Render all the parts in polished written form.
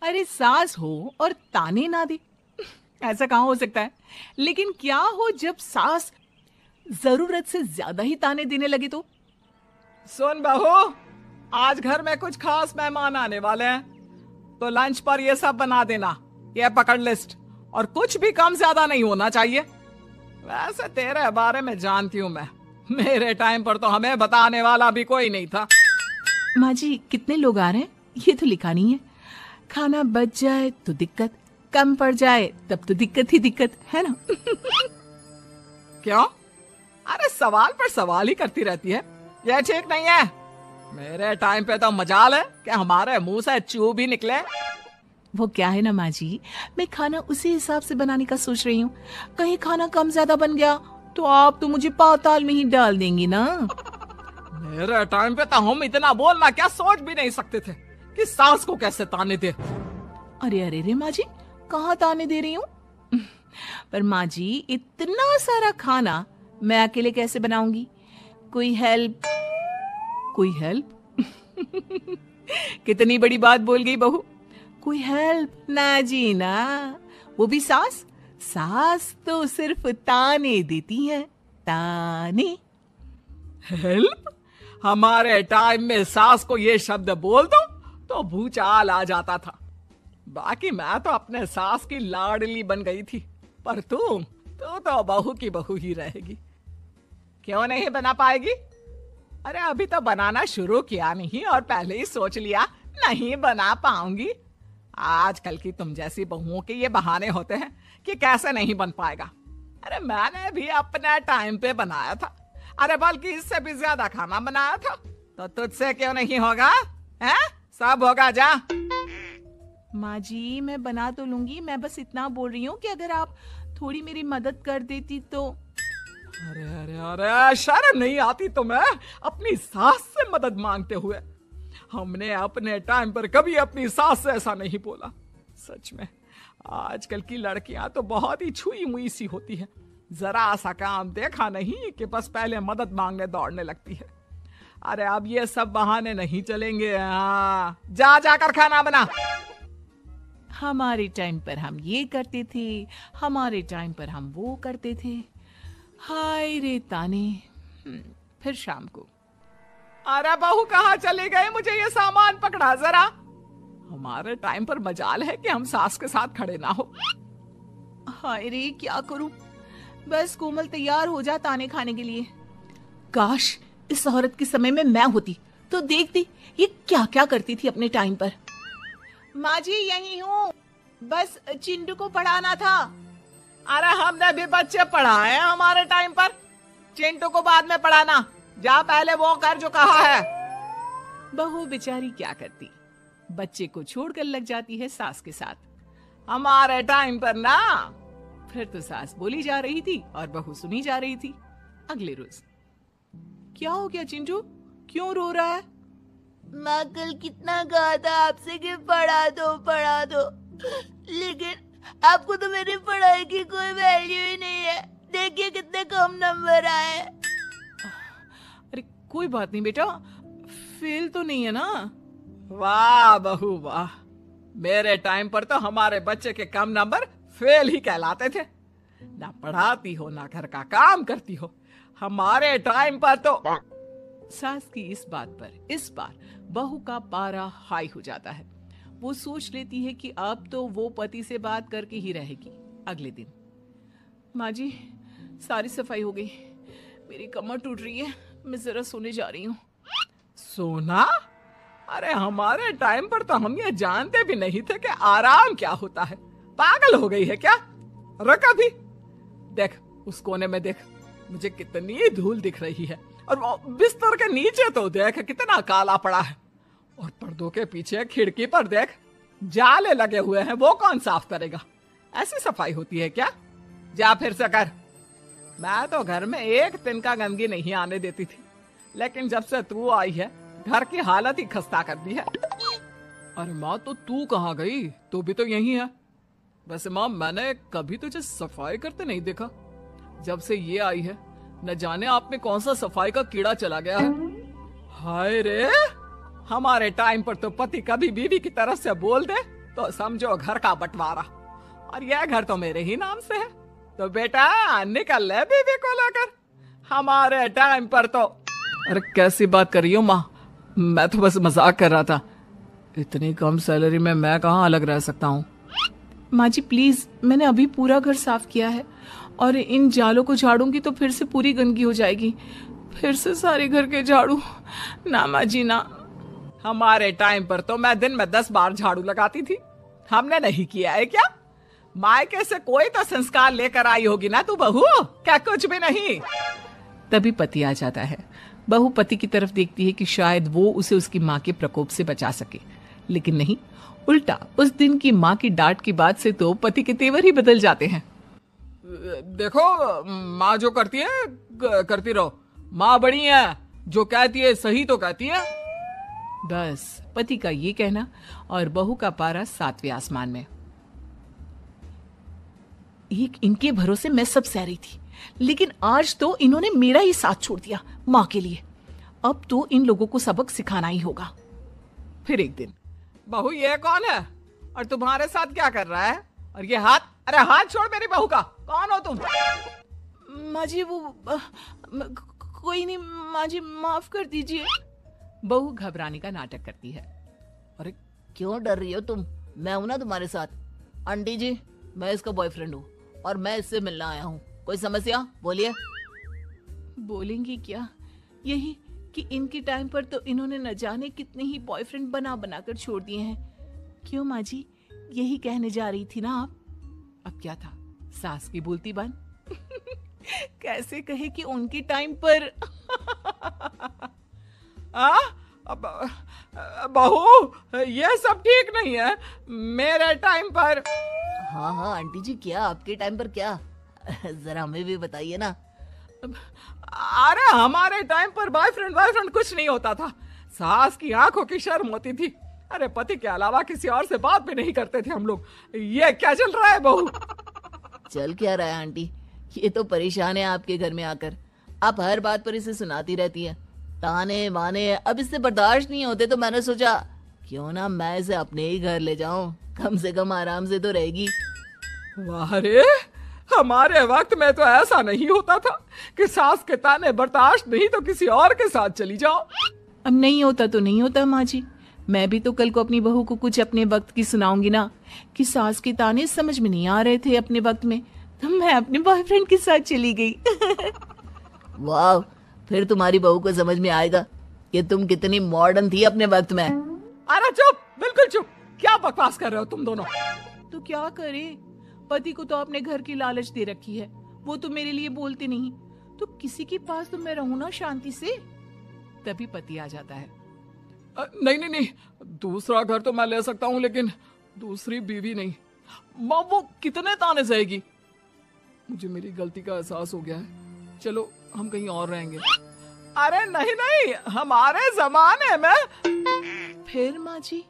अरे सास हो और ताने ना दे, ऐसा कहाँ हो सकता है। लेकिन क्या हो जब सास जरूरत से ज्यादा ही ताने देने लगे तो? सुन बहू, आज घर में कुछ खास मेहमान आने वाले हैं, तो लंच पर ये सब बना देना। ये पकड़ लिस्ट, और कुछ भी कम ज्यादा नहीं होना चाहिए। वैसे तेरे बारे में जानती हूँ मैं, मेरे टाइम पर तो हमें बताने वाला भी कोई नहीं था। माँ जी कितने लोग आ रहे हैं ये तो लिखा नहीं है। खाना बच जाए तो दिक्कत, कम पड़ जाए तब तो दिक्कत ही दिक्कत है ना। क्यों? अरे सवाल पर सवाल ही करती रहती है, यह ठीक नहीं है। मेरे टाइम पे तो मजाल है कि हमारे मुंह से चू भी निकले। वो क्या है ना माँ जी, मैं खाना उसी हिसाब से बनाने का सोच रही हूँ। कहीं खाना कम ज्यादा बन गया तो आप तो मुझे पाताल में ही डाल देंगी ना। मेरे टाइम पे तो हम इतना बोलना क्या सोच भी नहीं सकते थे कि सास को कैसे ताने दे। अरे अरे रे माँ जी, कहाँ ताने दे रही हूँ। पर माँ जी इतना सारा खाना मैं अकेले कैसे बनाऊंगी? कोई हेल्प, कोई हेल्प। कितनी बड़ी बात बोल गई बहू। कोई हेल्प ना जी ना, वो भी सास। सास तो सिर्फ ताने देती है, ताने। हेल्प? हमारे टाइम में सास को ये शब्द बोल दो तो भूचाल आ जाता था। बाकी मैं तो अपने सास की लाडली बन गई थी, पर तू तो बहू की बहू ही रहेगी। क्यों नहीं बना पाएगी? अरे अभी तो बनाना शुरू किया नहीं और पहले ही सोच लिया नहीं बना पाऊंगी। आजकल की तुम जैसी बहुओं के ये बहाने होते हैं कि कैसे नहीं बन पाएगा। अरे मैंने भी अपने टाइम पे बनाया था, अरे बल्कि इससे भी ज्यादा खाना बनाया था, तो तुझसे क्यों नहीं होगा? हैं? सब होगा जा। माँ जी मैं बना तो लूंगी, मैं बस इतना बोल रही हूँ कि अगर आप थोड़ी मेरी मदद कर देती तो। अरे अरे अरे, शर्म नहीं आती तुम्हें अपनी सास से मदद मांगते हुए? हमने अपने टाइम पर कभी अपनी सास से ऐसा नहीं बोला। सच में आजकल की लड़कियां तो बहुत ही छुई मुई सी होती है, जरा सा काम देखा नहीं कि बस पहले मदद मांगने दौड़ने लगती है। अरे अब ये सब बहाने नहीं चलेंगे। हाँ, जा जाकर खाना बना। हमारे टाइम पर हम ये करते थे, हमारे टाइम पर हम वो करते थे। हाय रे ताने। फिर शाम को। अरे बहू कहाँ चले गए? मुझे ये सामान पकड़ा जरा। हमारे टाइम पर मजाल है कि हम सास के साथ खड़े ना हो। हाय रे क्या करूं? बस कोमल तैयार हो जा ताने खाने के लिए। काश इस औरत के समय में मैं होती तो देखती ये क्या क्या करती थी अपने टाइम पर। माँ जी यही हूँ, बस चिंटू को पढ़ाना था। अरे हमने भी बच्चे पढ़ाए हैं हमारे टाइम पर, चिंटू को बाद में पढ़ाना। जा पहले वो कर जो कहा है। बहू बेचारी क्या करती, बच्चे को छोड़कर लग जाती है सास के साथ। हमारे टाइम पर ना। फिर तो सास बोली जा रही थी और बहू सुनी जा रही थी। अगले रोज। क्या हो गया चिंटू, क्यों रो रहा है? माँ कल कितना कहा था आपसे कि पढ़ा दो, लेकिन आपको तो मेरी पढ़ाई की कोई वैल्यू ही नहीं है। देखिए कितने कम नंबर आए। अरे कोई बात नहीं बेटा, फेल तो नहीं है ना। वाह बहू वाह, मेरे टाइम पर तो हमारे बच्चे के कम नंबर फेल ही कहलाते थे। ना पढ़ाती हो ना घर का काम करती हो। हमारे टाइम पर तो। सास की इस बात पर इस बार बहू का पारा हाई हो जाता है। वो सोच लेती है कि अब तो वो पति से बात करके ही रहेगी। अगले दिन। माँ जी सारी सफाई हो गई, मेरी कमर टूट रही है, मैं जरा सोने जा रही हूँ। सोना? अरे हमारे टाइम पर तो हम ये जानते भी नहीं थे कि आराम क्या होता है। पागल हो गई है क्या? रुक अभी। देख उस कोने में देख, मुझे कितनी धूल दिख रही है, और बिस्तर के नीचे तो देख कितना काला पड़ा है, और पर्दों के पीछे खिड़की पर देख जाले लगे हुए हैं, वो कौन साफ करेगा? ऐसी सफाई होती है क्या? जा फिर से कर। मैं तो घर में एक दिन का गंदगी नहीं आने देती थी, लेकिन जब से तू आई है घर की हालत ही खस्ता कर दी है। अरे माँ तो तू कहाँ गई? तू भी तो यही है। वैसे माँ मैंने कभी तुझे सफाई करते नहीं देखा। जब से ये आई है न जाने आप में कौन सा सफाई का कीड़ा चला गया है। हाय रे, हमारे टाइम पर तो पति कभी बीवी की तरफ से बोल दे तो समझो घर का बंटवारा, और यह घर तो मेरे ही नाम से है। तो बेटा निकल ले बीवी को लेकर, हमारे टाइम पर तो। अरे कैसी बात कर रही हो माँ, मैं तो बस मजाक कर रहा था। इतनी कम सैलरी में मैं कहाँ अलग रह सकता हूँ। माँ जी प्लीज, मैंने अभी पूरा घर साफ किया है, और इन जालों को झाड़ूंगी तो फिर से पूरी गंदगी हो जाएगी, फिर से सारे घर के झाड़ू। ना माँ जी ना। हमारे टाइम पर तो मैं दिन में 10 बार झाड़ू लगाती थी, हमने नहीं किया है क्या? मायके से कोई तो संस्कार लेकर आई होगी ना तू बहू, क्या कुछ भी नहीं? तभी पति आ जाता है। बहू पति की तरफ देखती है कि शायद वो उसे उसकी माँ के प्रकोप से बचा सके, लेकिन नहीं, उल्टा उस दिन की माँ की डांट की बात से तो पति के तेवर ही बदल जाते हैं। देखो माँ जो करती है करती रहो, माँ बड़ी है, जो कहती है सही तो कहती है। बस पति का ये कहना और बहू का पारा 7वें आसमान में। एक इनके भरोसे मैं सब सह रही थी, लेकिन आज तो इन्होंने मेरा ही साथ छोड़ दिया माँ के लिए। अब तो इन लोगों को सबक सिखाना ही होगा। फिर एक दिन, बहू ये कौन है और तुम्हारे साथ क्या कर रहा है? और ये हाथ, अरे हाथ छोड़ मेरी बहू का, कौन हो तुम? माँ जी वो कोई नहीं माँ जी, माफ कर दीजिए। बहू घबराने का नाटक करती है। अरे क्यों डर रही हो तुम? मैं हूं ना तुम्हारे साथ। आंटी जी, मैं इसका बॉयफ्रेंड हूँ और मैं इससे मिलना आया हूँ। कोई समस्या? बोलिए। बोलेंगी क्या? यही कि इनके टाइम पर तो इन्होंने न जाने कितने ही बॉयफ्रेंड बना बनाकर छोड़ दिए हैं। क्यों माँ जी, यही कहने जा रही थी ना आप? अब क्या था, सास की बोलती बन। कैसे कहे कि उनके टाइम पर। बहू ये सब ठीक नहीं है, मेरे टाइम पर। हाँ हाँ आंटी जी, क्या आपके टाइम पर क्या? जरा हमें भी बताइए ना। अरे हमारे टाइम पर बॉयफ्रेंड कुछ नहीं होता था। सास की आंखों की शर्म होती थी। अरे पति के अलावा किसी और से बात भी नहीं करते थे हम लोग। ये क्या चल रहा है बहू? चल क्या रहा है आंटी, ये तो परेशान है आपके घर में आकर। आप हर बात पर इसे सुनाती रहती है, ताने माने। अब इससे बर्दाश्त नहीं होते तो मैंने सोचा क्यों ना मैं इसे अपने ही घर ले जाऊं, कम से कम आराम से तो रहेगी। वाह रे, हमारे वक्त में तो ऐसा नहीं होता था कि सास के ताने बर्दाश्त नहीं तो किसी और के साथ चली जाओ। अब नहीं होता तो नहीं होता माँ जी। मैं भी तो कल को अपनी बहू को कुछ अपने वक्त की सुनाऊंगी ना, कि सास के ताने समझ में नहीं आ रहे थे अपने वक्त में, तो मैं अपने बॉयफ्रेंड के साथ चली गई। वाह, फिर तुम्हारी बहू को समझ में आएगा कि तुम कितनी मॉडर्न थी अपने वक्त में। अरे चुप, बिल्कुल चुप, क्या बकवास कर रहे हो तुम दोनों? तो क्या करे, पति को तो अपने घर की लालच दे रखी है, वो तो मेरे लिए बोलते नहीं, तो किसी के पास तो मैं रहूं ना शांति से। तभी पति आ जाता है। नहीं, दूसरा घर तो मैं ले सकता हूँ, लेकिन दूसरी बीवी नहीं। माँ वो कितने ताने सहेगी? मुझे मेरी गलती का एहसास हो गया है, चलो हम कहीं और रहेंगे। अरे नहीं, हमारे जमाने में। फिर माँ जी?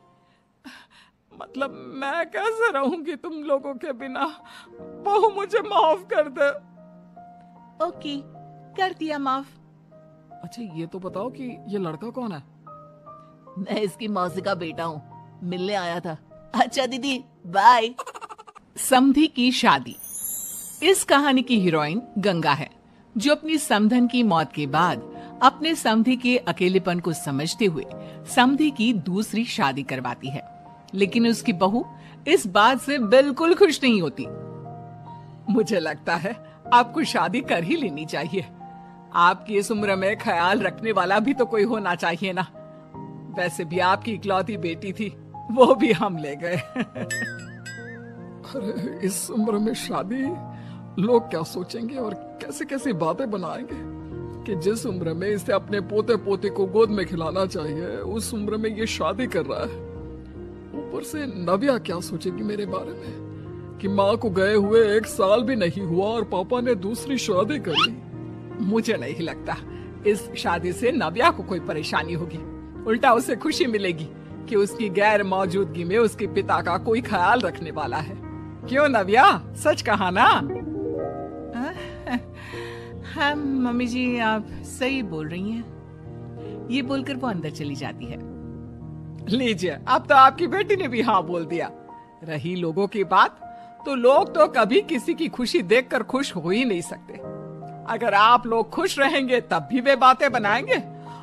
मतलब मैं कैसे रहूंगी तुम लोगों के बिना? बहू मुझे माफ कर दे। ओके, कर दिया माफ। अच्छा ये तो बताओ कि ये लड़का कौन है? मैं इसकी मौसी का बेटा हूँ, मिलने आया था। अच्छा दीदी, बाय। समधी की शादी। इस कहानी की हीरोइन गंगा है, जो अपनी समधन की मौत के बाद अपने समधी के अकेलेपन को समझते हुए समधी की दूसरी शादी करवाती है। लेकिन उसकी बहू इस बात से बिल्कुल खुश नहीं होती। मुझे लगता है आपको शादी कर ही लेनी चाहिए। आपकी इस उम्र में ख्याल रखने वाला भी तो कोई होना चाहिए ना। वैसे भी आपकी इकलौती बेटी थी, वो भी हम ले गए। अरे इस उम्र में शादी, लोग क्या सोचेंगे और कैसे कैसी बातें बनाएंगे कि जिस उम्र में इसे अपने पोते पोते को गोद में खिलाना चाहिए, उस उम्र में ये शादी कर रहा है। ऊपर से नव्या क्या सोचेगी मेरे बारे में कि माँ को गए हुए 1 साल भी नहीं हुआ और पापा ने दूसरी शादी कर ली। मुझे नहीं लगता इस शादी से नव्या को कोई परेशानी होगी, उल्टा उसे खुशी मिलेगी कि उसकी गैर मौजूदगी में उसके पिता का कोई ख्याल रखने वाला है। क्यों नव्या, सच कहा ना? हाँ मम्मी जी, आप सही बोल रही हैं। ये बोलकर वो अंदर चली जाती है। लीजिए, अब तो आपकी बेटी ने भी हाँ बोल दिया। रही लोगों की बात, तो लोग तो कभी किसी की खुशी देखकर खुश हो ही नहीं सकते। अगर आप लोग खुश रहेंगे तब भी वे बातें बनाएंगे,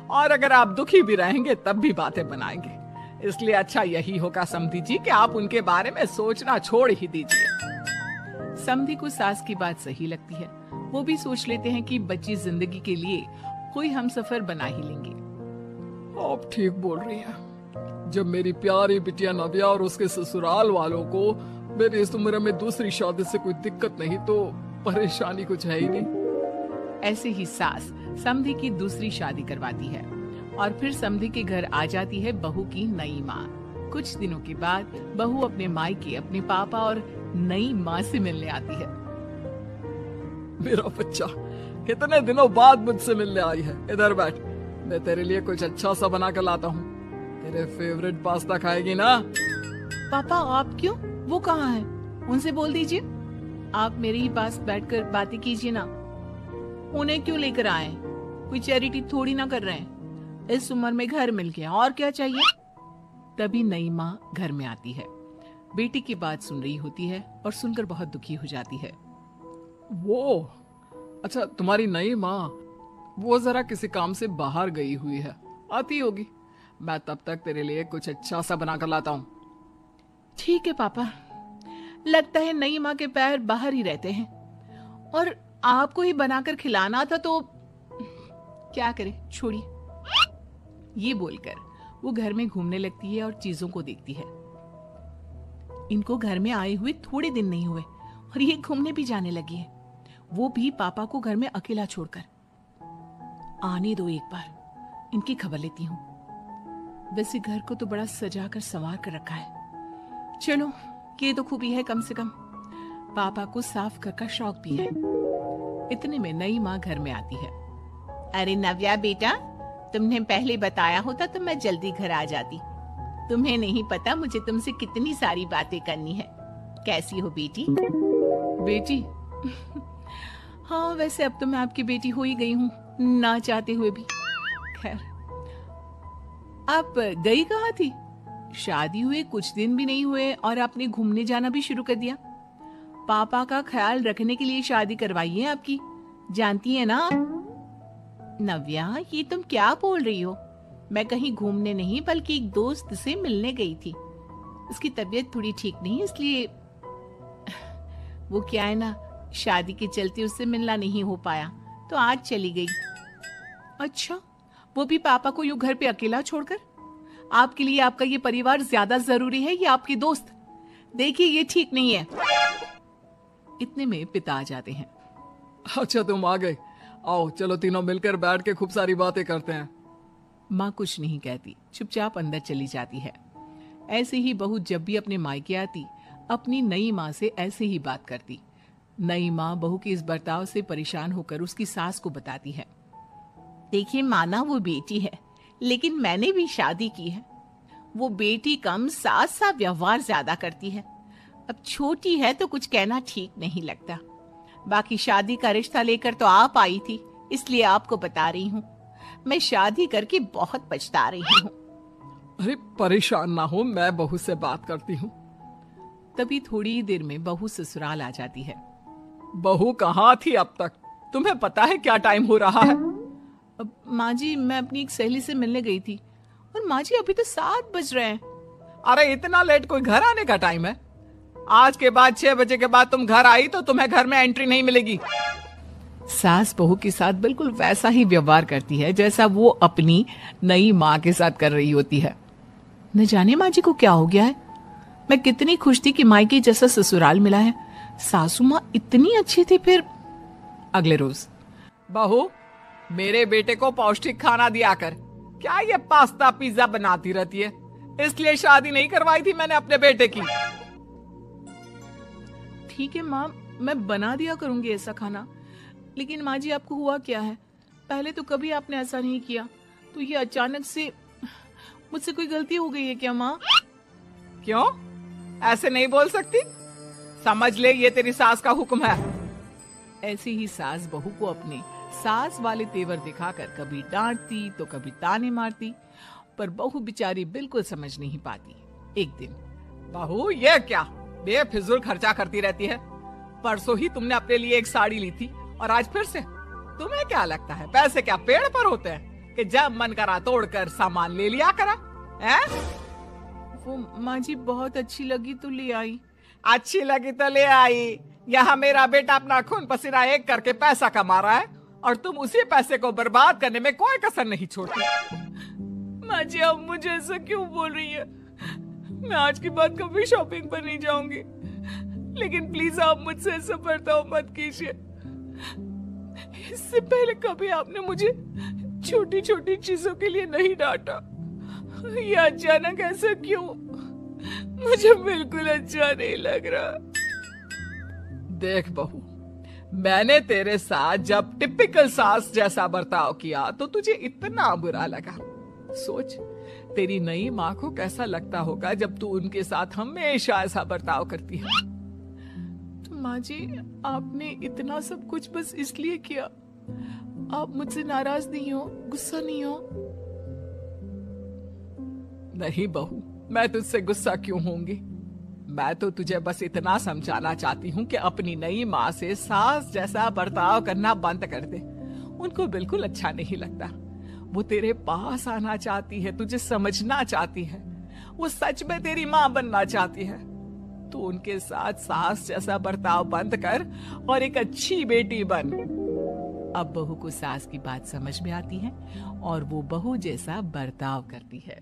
और अगर आप दुखी भी रहेंगे तब भी बातें बनाएंगे। इसलिए अच्छा यही होगा समधी जी कि आप उनके बारे में सोचना छोड़ ही दीजिए। समधी को सास की बात सही लगती है। वो भी सोच लेते हैं कि बच्ची जिंदगी के लिए कोई हमसफर बना ही लेंगे। आप ठीक बोल रही हैं। जब मेरी प्यारी बिटिया नव्या और उसके ससुराल वालों को मेरी इस उम्र में दूसरी शादी से कोई दिक्कत नहीं, तो परेशानी कुछ है ही नहीं। ऐसे ही सास समधी की दूसरी शादी करवाती है और फिर समधी के घर आ जाती है बहू की नई माँ। कुछ दिनों के बाद बहू अपने मायके अपने पापा और नई माँ से मिलने आती है। मेरा बच्चा कितने दिनों बाद मुझसे मिलने आई है। इधर बैठ, मैं तेरे लिए कुछ अच्छा सा बना कर लाता हूँ। तेरे फेवरेट पास्ता खाएगी ना? पापा आप क्यों? वो कहाँ है? उनसे बोल दीजिए आप मेरे ही पास बैठकर बातें कीजिए ना। उन्हें क्यों लेकर आए? कोई चैरिटी थोड़ी ना कर रहे हैं। इस उम्र में घर मिल गया, और क्या चाहिए? तभी नई माँ घर में आती है। बेटी की बात सुन रही होती है और सुनकर बहुत दुखी हो जाती है। वो अच्छा, तुम्हारी नई माँ वो जरा किसी काम से बाहर गई हुई है, आती होगी। मैं तब तक तेरे लिए कुछ अच्छा सा बना कर लाता हूँ। ठीक है पापा। लगता है नई माँ के पैर बाहर ही रहते हैं, और आपको ही बनाकर खिलाना था तो क्या करे, छोड़िए। ये बोलकर वो घर में घूमने लगती है और चीजों को देखती है। इनको घर में आए हुए थोड़े दिन नहीं हुए और ये घूमने भी जाने लगी है, वो भी पापा को घर में अकेला छोड़कर। आने दो, एक बार इनकी खबर लेती हूँ। वैसे घर को तो बड़ा सजा कर संवार कर रखा है। चलो, ये तो खूबी है, कम से कम पापा को साफ कर का शौक भी है। इतने में नई माँ घर में आती है। अरे नव्या बेटा, तुमने पहले बताया होता तो मैं जल्दी घर आ जाती। तुम्हें नहीं पता मुझे तुमसे कितनी सारी बातें करनी है। कैसी हो बेटी? बेटी? हाँ, वैसे अब तो मैं आपकी बेटी हो ही गई हूँ, ना चाहते हुए भी। खैर, आप गई कहाँ थी? शादी हुए कुछ दिन भी नहीं हुए और आपने घूमने जाना भी शुरू कर दिया। पापा का ख्याल रखने के लिए शादी करवाई है आपकी, जानती है ना आप? नव्या, ये तुम क्या बोल रही हो? मैं कहीं घूमने नहीं बल्कि एक दोस्त से मिलने गई थी। उसकी तबीयत थोड़ी ठीक नहीं, इसलिए वो क्या है ना, शादी के चलते उससे मिलना नहीं हो पाया तो आज चली गई। अच्छा, वो भी पापा को यूं घर पे अकेला छोड़कर? आपके लिए आपका ये परिवार ज्यादा जरूरी है या आपकी दोस्त? देखिए, ये ठीक नहीं है। इतने में पिता आ जाते हैं। अच्छा, तुम आ गए। आओ, चलो तीनों मिलकर बैठ के खूब सारी बातें करते हैं। माँ कुछ नहीं कहती, चुपचाप अंदर चली जाती है। ऐसे ही बहू जब भी अपने मायके आती, अपनी नई माँ से ऐसे ही बात करती। नई माँ बहू के इस बर्ताव से परेशान होकर उसकी सास को बताती है। देखिए माना, वो बेटी है, लेकिन मैंने भी शादी की है। वो बेटी कम, सास सा व्यवहार ज्यादा करती है। अब छोटी है तो कुछ कहना ठीक नहीं लगता। बाकी शादी का रिश्ता लेकर तो आप आई थी, इसलिए आपको बता रही हूँ। मैं शादी करके बहुत पछता रही हूँ। अरे परेशान ना हो, मैं बहू से बात करती हूँ। तभी थोड़ी ही देर में बहू ससुराल आ जाती है। बहू कहाँ थी अब तक? तुम्हें पता है क्या टाइम हो रहा है? माँ जी, मैं अपनी एक सहेली से मिलने गई थी, और माँ जी अभी तो 7 बज रहे हैं। अरे इतना लेट कोई घर आने का टाइम है? आज के बाद 6 बजे के बाद तुम घर आई तो तुम्हें घर में एंट्री नहीं मिलेगी। सास बहू के साथ बिल्कुल वैसा ही व्यवहार करती है जैसा वो अपनी नई माँ के साथ कर रही होती है। न जाने माँ जी को क्या हो गया है। मैं कितनी खुश थी कि मायके जैसा ससुराल मिला है। सासू माँ इतनी अच्छी थी। फिर अगले रोज, बहू, मेरे बेटे को पौष्टिक खाना दिया कर। क्या ये पास्ता पिज्जा बनाती रहती है? इसलिए शादी नहीं करवाई थी मैंने अपने बेटे की। ठीक है माँ, मैं बना दिया करूंगी ऐसा खाना। लेकिन माँ जी, आपको हुआ क्या है? पहले तो कभी आपने ऐसा नहीं किया, तो ये अचानक से मुझसे कोई गलती हो गई है क्या माँ? क्यों? ऐसे नहीं बोल सकती। समझ ले, ये तेरी सास का हुक्म है। ऐसे ही सास बहू को अपने सास वाले तेवर दिखाकर कभी डांटती तो कभी ताने मारती, पर बहू बेचारी बिल्कुल समझ नहीं पाती। एक दिन बहू ये क्या बेफिजूल खर्चा करती रहती है? परसों ही तुमने अपने लिए एक साड़ी ली थी और आज फिर से। तुम्हें क्या लगता है पैसे क्या पेड़ पर होते हैं कि जब मन करा तोड़कर सामान ले लिया करा? हैं? वो माँ जी बहुत अच्छी लगी तो ले आई। अच्छी लगी तो ले आई। यहाँ मेरा बेटा अपना खून पसीना एक करके पैसा कमा रहा है और तुम उसी पैसे को बर्बाद करने में कोई कसर नहीं छोड़ती। माँ जी आप मुझे ऐसा क्यों बोल रही है? मैं आज के बाद कभी शॉपिंग पर नहीं जाऊंगी, लेकिन प्लीज आप मुझसे ऐसा बर्ताव मत कीजिए। इससे पहले कभी आपने मुझे छोटी छोटी चीजों के लिए नहीं डांटा। ये अचानक ऐसा क्यों? मुझे बिल्कुल अच्छा नहीं लग रहा। देख बहू, मैंने तेरे साथ जब टिपिकल सास जैसा बर्ताव किया तो तुझे इतना बुरा लगा। सोच तेरी नई माँ को कैसा लगता होगा जब तू उनके साथ हमेशा ऐसा बर्ताव करती है। तो माँ जी आपने इतना सब कुछ बस इसलिए किया? आप मुझसे नाराज नहीं हो, गुस्सा नहीं हो? नहीं बहू, मैं तुझसे गुस्सा क्यों होंगी? मैं तो तुझे बस इतना समझाना चाहती हूँ कि अपनी नई माँ से सास जैसा बर्ताव करना बंद कर दे। उनको बिल्कुल अच्छा नहीं लगता। वो तेरे पास आना चाहती है, तुझे समझना चाहती है, वो सच में तेरी माँ बनना चाहती है। तो उनके साथ सास जैसा बर्ताव बंद कर और एक अच्छी बेटी बन। अब बहू को सास की बात समझ में आती है और वो बहू जैसा बर्ताव करती है।